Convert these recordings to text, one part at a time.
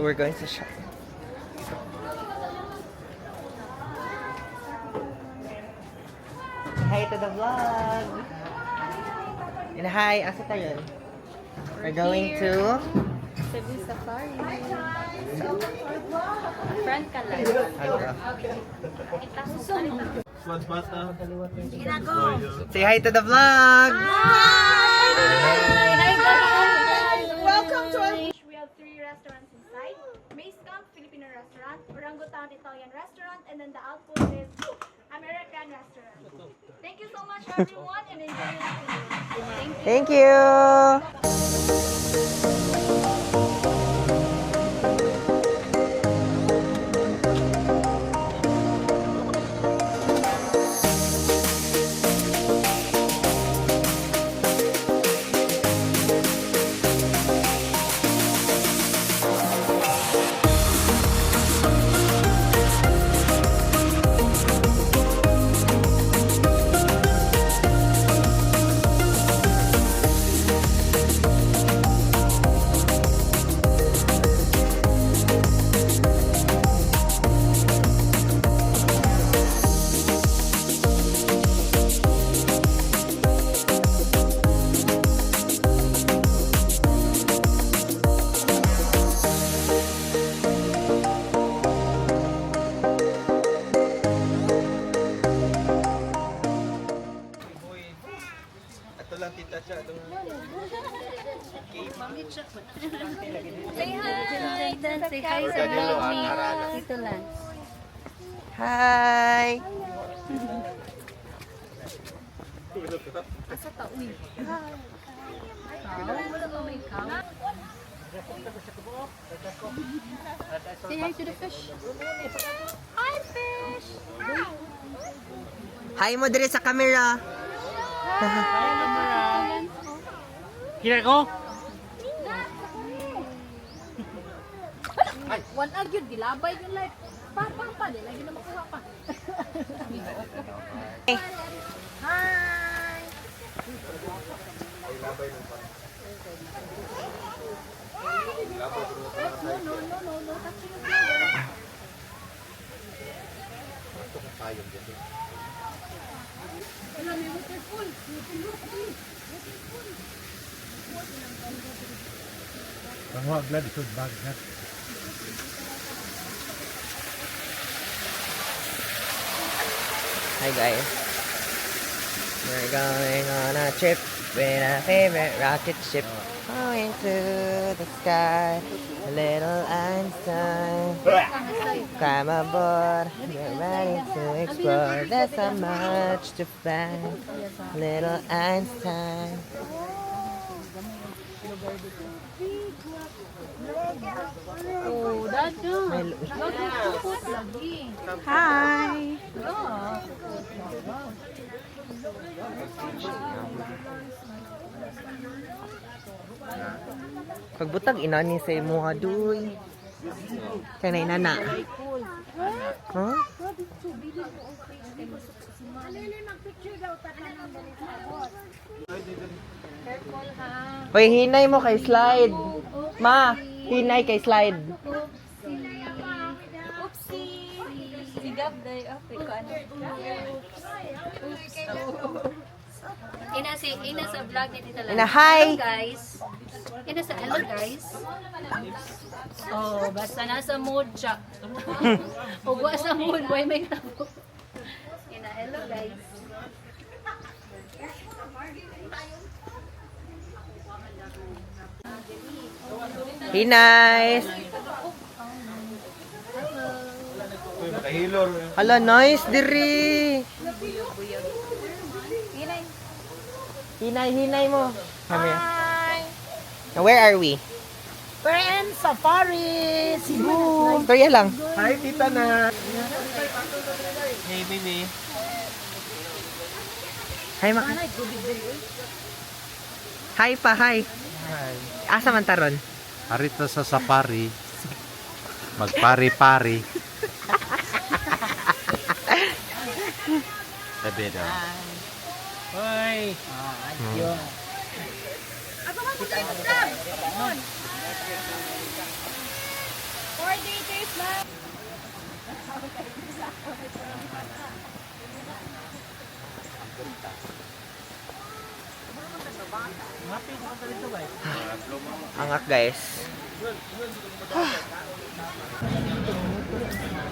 we're going to shop. Hi to the vlog! And hi, asa tayo? We're going to... Cebu Safari. Front ka lang. Say hi to the vlog! Hi guys! Welcome to our... We have 3 restaurants inside. Mace Camp, Filipino restaurant, Orangutan Italian restaurant, and then the outpost is American restaurant. Thank you so much everyone and enjoy your food. Thank you! Say hi! Say hi sa vlog me. Dito lang. Hi! Asa ta? Uy. Wala ba may cow? Say hi to the fish. Hi fish! Hi mo dire sa camera! Kira ko? One agad, gilabay yung life. Pa, di lagi na makuha pa. Hi! No. Touching the flower. Pangwa glad ito bag na. Hi guys. We're going on a trip with our favorite rocket ship. Going to the sky. A little Einstein. Climb aboard. Get ready to explore. There's so much to find. Little Einstein. Oh, dado. Hi! Pagbutag inani sa imuha duy. Kaya na inana. Huh? Careful ha. Hoy, hinay mo kay slide. Ma, hinay kay slide. Oopsie! Sigab day up ko ano. Ina sa vlog ni Tita Lana. Ina, hi! Hello guys. Ina sa hello guys. Oh, basta nasa mood siya. Ugwa sa mood, boy may tabo. Ina, hello guys. Hinay! Hala, nice diri. Hinay mo. Come here. Now, where are we? We're in Safari, Cebu. Storya lang. Hi tita na. Hey baby. Hi, Maka. Hi pa, hi. Hi. Asa man taron? Arito sa safari. Magpari-pari. Sabi daw. Hoy. Coordinators, ma'am. Angak guys.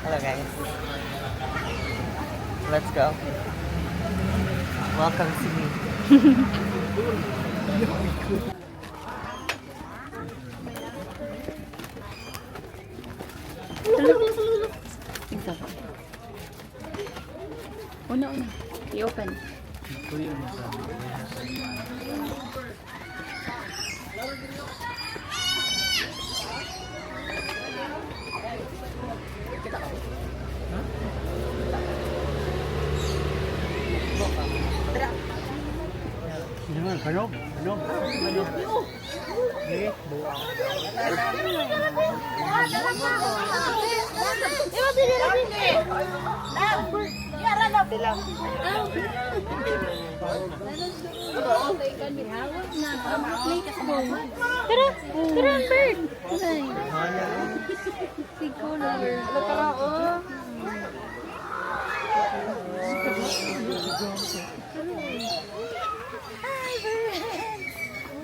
Hello guys. Let's go. Welcome to me. Una. I-open. Tara, bird.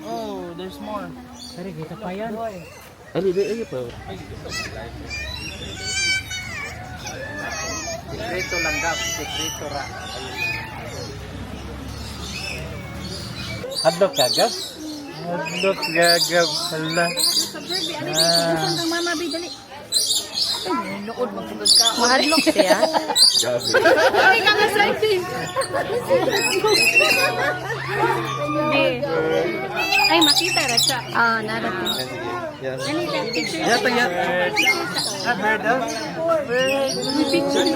Oh, there's more. Tari, kita pa yan. Sekreto langgam, sekreto ra. Hadlok gagab? Hadlok gagab. Hala. Saan kang mama, Bi? Dali. Mahadlok siya. Ay, kang excited. Ay, makita ra siya. Ah, narating. Ano yung picture? Yato yan. May picture.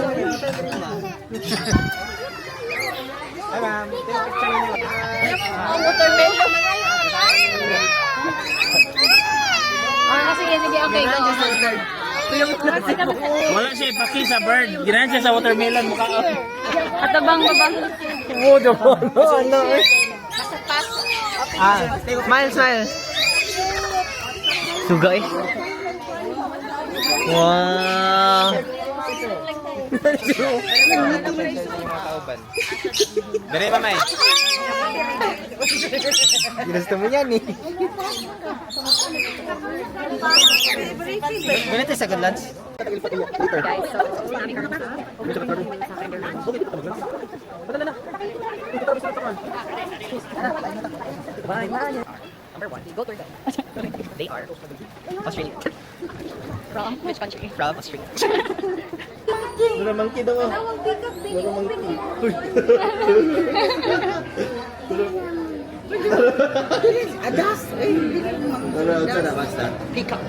Ah, sige, okay. Wala siya ipaki sa bird. Ginahan siya sa watermelon mukha. Atabang babang. Smile. Sugay. Wow. Dere pa may. Ginusto mo yan eh. Ganito sa good lunch. Number one, go tour guide. They are Australia. From which country? From Australia. Peacock.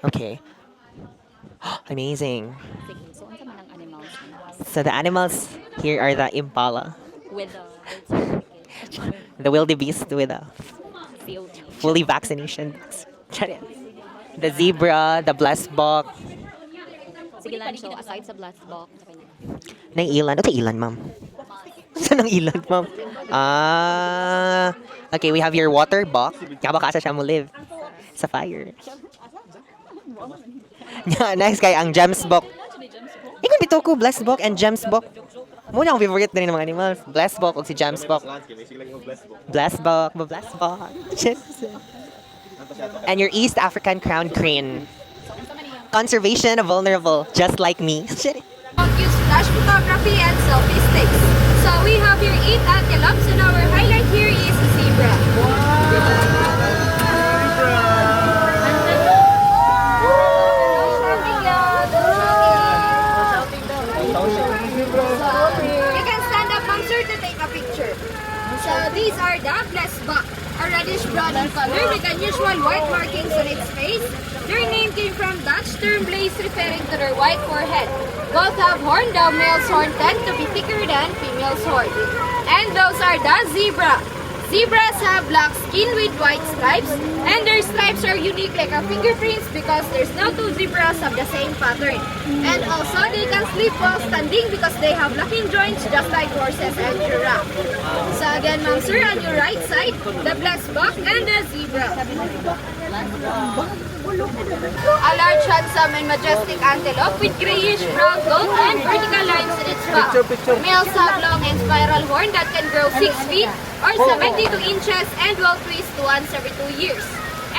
Okay. Amazing. Sige, so ano man ang animals? So the animals here are the impala, With the birth certificate. the wildebeest with a COT. fully vaccination. The zebra, the blessed buck, Sige lang, so aside sa blast box, ng ilan. Ito ilan, ma'am. Saan ang ilan, ma'am? Okay, we have your water buck. Kabakasa siya mo live sa fire. Next kay ang gems buck. Ikon dito ko, blessed buck and gems buck. Muna ang favorite na rin ng mga animals. Blessed buck o si gems buck. Blessed buck. And your East African crowned crane. Conservation of vulnerable, just like me. Use flash photography and selfie sticks. So we have here 8 antelopes and our highlight here is the zebra. You can stand up, ma'am, sir, to take a picture. So these are the blessed buck, a reddish brown in color with unusual white markings on its face. Their name came from Dutch term blaze referring to their white forehead. Both have horn, the male's horn tend to be thicker than female's horn. And those are the zebra. Zebras have black skin with white stripes, and their stripes are unique like our fingerprints because there's no two zebras of the same pattern. And also, they can sleep while standing because they have locking joints just like horses and giraffe. So again, ma'am sir, on your right side, the black buck and the zebra. A large, handsome, and majestic antelope with grayish-brown coat and vertical lines in its back. Males have long and spiral horn that can grow 6 feet or 72 inches and will twist once every 2 years.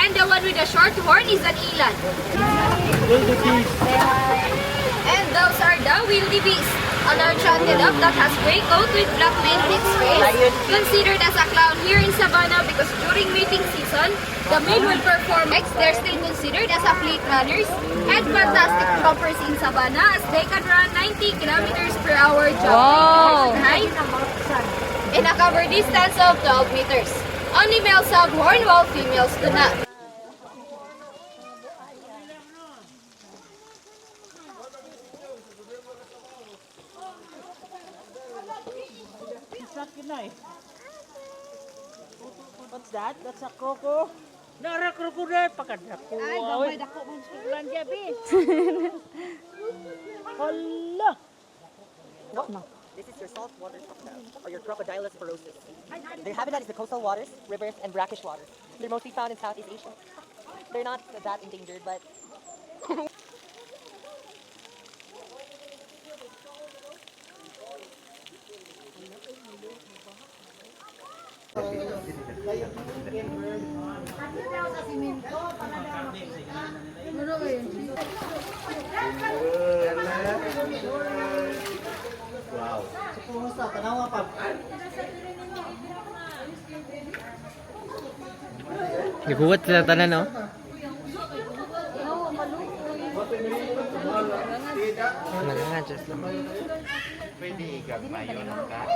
And the one with the short horn is an eland. And those are the wildebeest, a large antelope that has gray coat with black mane on its face, considered as a clown here in Savannah because during mating season, the male will perform X. They're still considered as a fleet runners and fantastic jumpers in Savannah as they can run 90 kilometers per hour jumping height in a covered distance of 12 meters. Only males have horn while females do not. What's that? That's a croco. Nara crocodile pakadako. Ay, gamay dako man sulan gabi. Hala. No. This is your saltwater crocodile, or your Crocodylus ferocis. Their habitat is the coastal waters, rivers, and brackish waters. They're mostly found in Southeast Asia. They're not that endangered, but... Nagkuwat sila tanan, no? Nangangadjust lang. Pwede igagmayon ka.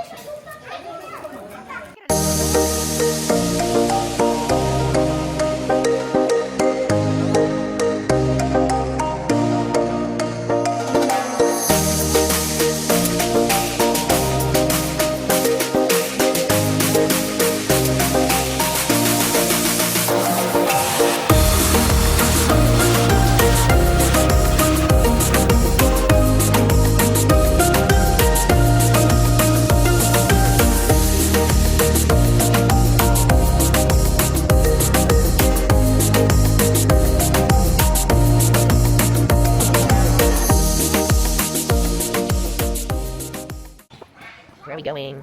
Where are we going?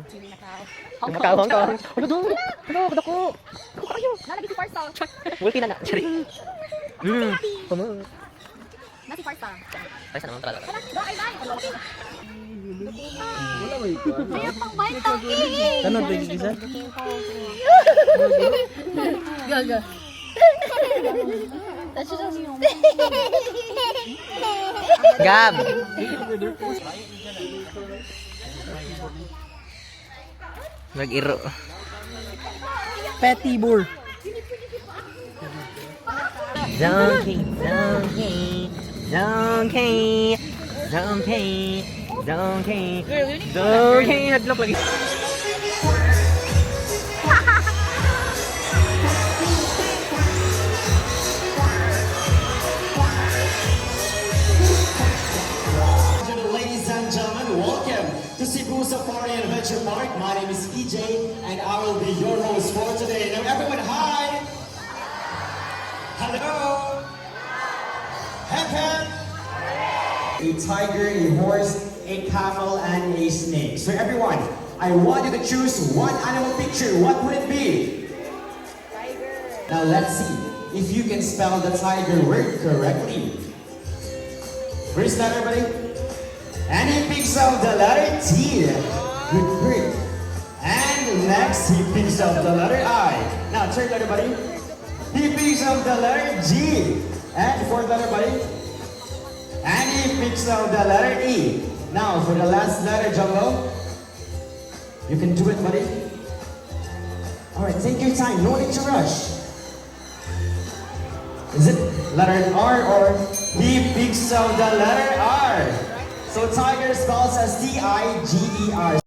Macau, Hong Kong. Ano doon? Ano? Badako. Nalagi si Farsa. Multi na na. Sorry. Kumu. Nasi Farsa. Ay, sana naman talaga. Go, ay, ay. Ayaw pang bite talkie. Tanong ba yung isa? Gaga. Gab! Nag-iro. Petty bull. Donkey, donkey, donkey, donkey, donkey, donkey. Hadlok lagi. Ladies and gentlemen, welcome to Cebu Safari and Adventure Park. My name is EJ and I will be your host for today. Now everyone, hi! Hello! Hep a tiger, a horse, a camel, and a snake. So everyone, I want you to choose one animal picture. What would it be? Tiger. Now let's see if you can spell the tiger word correctly. First letter, buddy. And he picks up the letter T. Good work. And next, he picks up the letter I. Now, third letter, buddy. He picks up the letter G. And fourth letter, buddy. And he picks up the letter E. Now, for the last letter, Jungle. You can do it, buddy. Alright, take your time. No need to rush. Is it letter R or he picks of the letter R? So tiger spells as T-I-G-E-R.